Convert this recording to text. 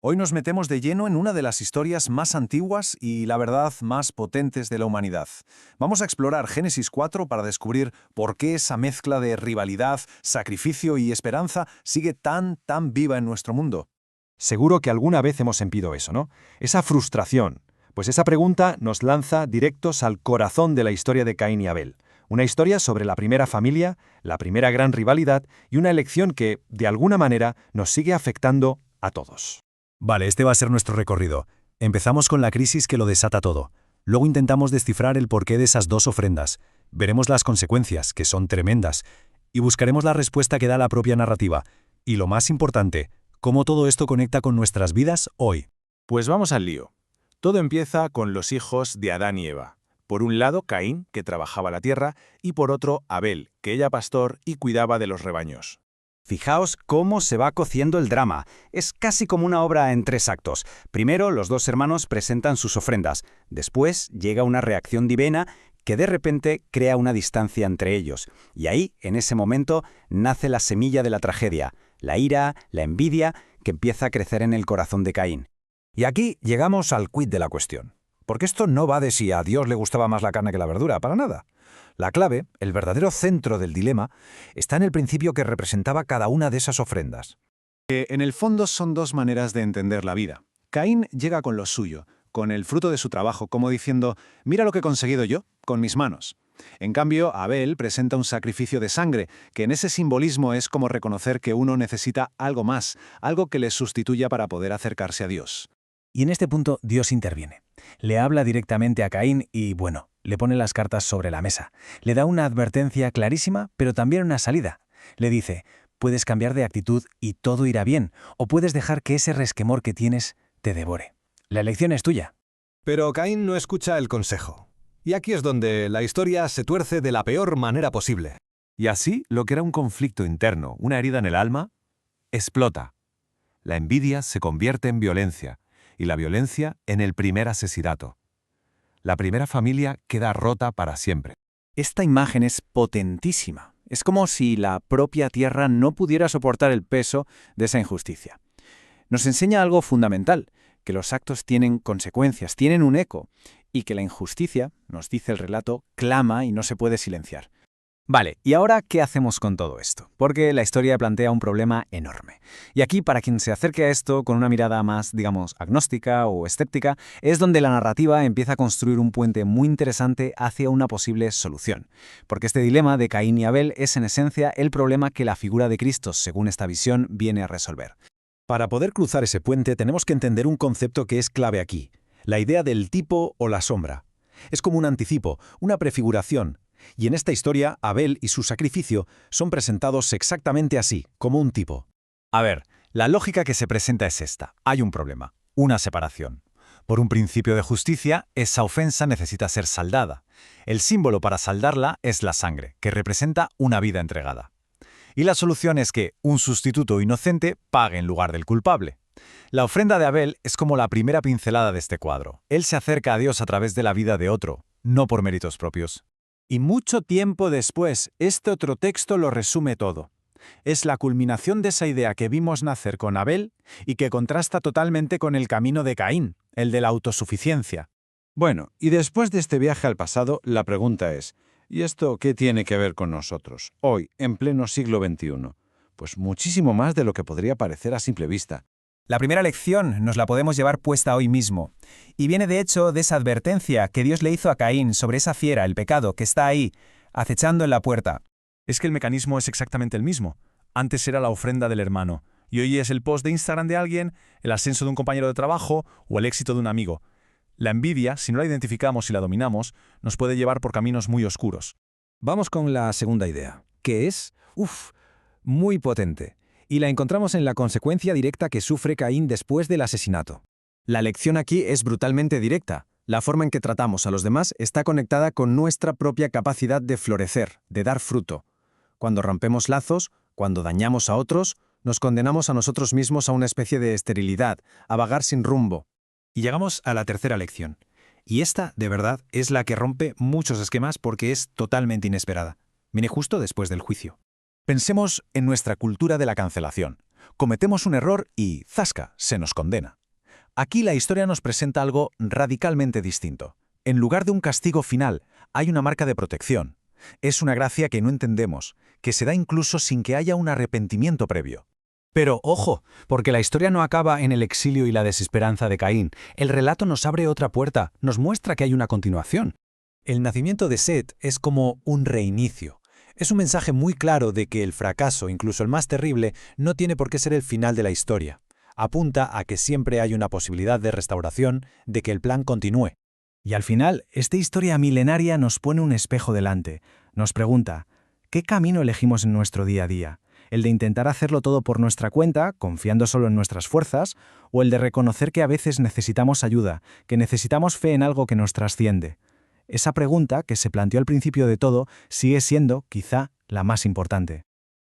Hoy nos metemos de lleno en una de las historias más antiguas y, la verdad, más potentes de la humanidad. Vamos a explorar Génesis 4 para descubrir por qué esa mezcla de rivalidad, sacrificio y esperanza sigue tan viva en nuestro mundo. Seguro que alguna vez hemos sentido eso, ¿no? Esa frustración. Pues esa pregunta nos lanza directos al corazón de la historia de Caín y Abel. Una historia sobre la primera familia, la primera gran rivalidad y una elección que, de alguna manera, nos sigue afectando a todos. Vale, este va a ser nuestro recorrido. Empezamos con la crisis que lo desata todo. Luego intentamos descifrar el porqué de esas dos ofrendas. Veremos las consecuencias, que son tremendas. Y buscaremos la respuesta que da la propia narrativa. Y lo más importante, cómo todo esto conecta con nuestras vidas hoy. Pues vamos al lío. Todo empieza con los hijos de Adán y Eva. Por un lado, Caín, que trabajaba la tierra, y por otro, Abel, que era pastor y cuidaba de los rebaños. Fijaos cómo se va cociendo el drama. Es casi como una obra en 3 actos. Primero, los dos hermanos presentan sus ofrendas. Después, llega una reacción divina que de repente crea una distancia entre ellos. Y ahí, en ese momento, nace la semilla de la tragedia, la ira, la envidia, que empieza a crecer en el corazón de Caín. Y aquí llegamos al quid de la cuestión. Porque esto no va de si a Dios le gustaba más la carne que la verdura, para nada. La clave, el verdadero centro del dilema, está en el principio que representaba cada una de esas ofrendas. En el fondo son dos maneras de entender la vida. Caín llega con lo suyo, con el fruto de su trabajo, como diciendo, mira lo que he conseguido yo, con mis manos. En cambio, Abel presenta un sacrificio de sangre, que en ese simbolismo es como reconocer que uno necesita algo más, algo que le sustituya para poder acercarse a Dios. Y en este punto Dios interviene. Le habla directamente a Caín y, bueno, le pone las cartas sobre la mesa. Le da una advertencia clarísima, pero también una salida. Le dice, puedes cambiar de actitud y todo irá bien, o puedes dejar que ese resquemor que tienes te devore. La elección es tuya. Pero Caín no escucha el consejo. Y aquí es donde la historia se tuerce de la peor manera posible. Y así, lo que era un conflicto interno, una herida en el alma, explota. La envidia se convierte en violencia, y la violencia en el primer asesinato. La primera familia queda rota para siempre. Esta imagen es potentísima. Es como si la propia tierra no pudiera soportar el peso de esa injusticia. Nos enseña algo fundamental, que los actos tienen consecuencias, tienen un eco, y que la injusticia, nos dice el relato, clama y no se puede silenciar. Vale, ¿y ahora qué hacemos con todo esto? Porque la historia plantea un problema enorme. Y aquí, para quien se acerque a esto con una mirada más, digamos, agnóstica o escéptica, es donde la narrativa empieza a construir un puente muy interesante hacia una posible solución. Porque este dilema de Caín y Abel es en esencia el problema que la figura de Cristo, según esta visión, viene a resolver. Para poder cruzar ese puente tenemos que entender un concepto que es clave aquí, la idea del tipo o la sombra. Es como un anticipo, una prefiguración. Y en esta historia, Abel y su sacrificio son presentados exactamente así, como un tipo. A ver, la lógica que se presenta es esta. Hay un problema, una separación. Por un principio de justicia, esa ofensa necesita ser saldada. El símbolo para saldarla es la sangre, que representa una vida entregada. Y la solución es que un sustituto inocente pague en lugar del culpable. La ofrenda de Abel es como la primera pincelada de este cuadro. Él se acerca a Dios a través de la vida de otro, no por méritos propios. Y mucho tiempo después, este otro texto lo resume todo. Es la culminación de esa idea que vimos nacer con Abel y que contrasta totalmente con el camino de Caín, el de la autosuficiencia. Bueno, y después de este viaje al pasado, la pregunta es, ¿y esto qué tiene que ver con nosotros, hoy, en pleno siglo XXI? Pues muchísimo más de lo que podría parecer a simple vista. La primera lección nos la podemos llevar puesta hoy mismo. Y viene de hecho de esa advertencia que Dios le hizo a Caín sobre esa fiera, el pecado, que está ahí, acechando en la puerta. Es que el mecanismo es exactamente el mismo. Antes era la ofrenda del hermano, y hoy es el post de Instagram de alguien, el ascenso de un compañero de trabajo o el éxito de un amigo. La envidia, si no la identificamos y la dominamos, nos puede llevar por caminos muy oscuros. Vamos con la segunda idea, que es, muy potente. Y la encontramos en la consecuencia directa que sufre Caín después del asesinato. La lección aquí es brutalmente directa. La forma en que tratamos a los demás está conectada con nuestra propia capacidad de florecer, de dar fruto. Cuando rompemos lazos, cuando dañamos a otros, nos condenamos a nosotros mismos a una especie de esterilidad, a vagar sin rumbo. Y llegamos a la tercera lección. Y esta, de verdad, es la que rompe muchos esquemas porque es totalmente inesperada. Viene justo después del juicio. Pensemos en nuestra cultura de la cancelación. Cometemos un error y ¡zasca!, se nos condena. Aquí la historia nos presenta algo radicalmente distinto. En lugar de un castigo final, hay una marca de protección. Es una gracia que no entendemos, que se da incluso sin que haya un arrepentimiento previo. Pero ojo, porque la historia no acaba en el exilio y la desesperanza de Caín. El relato nos abre otra puerta, nos muestra que hay una continuación. El nacimiento de Set es como un reinicio. Es un mensaje muy claro de que el fracaso, incluso el más terrible, no tiene por qué ser el final de la historia. Apunta a que siempre hay una posibilidad de restauración, de que el plan continúe. Y al final, esta historia milenaria nos pone un espejo delante. Nos pregunta, ¿qué camino elegimos en nuestro día a día? ¿El de intentar hacerlo todo por nuestra cuenta, confiando solo en nuestras fuerzas? ¿O el de reconocer que a veces necesitamos ayuda, que necesitamos fe en algo que nos trasciende? Esa pregunta, que se planteó al principio de todo, sigue siendo, quizá, la más importante.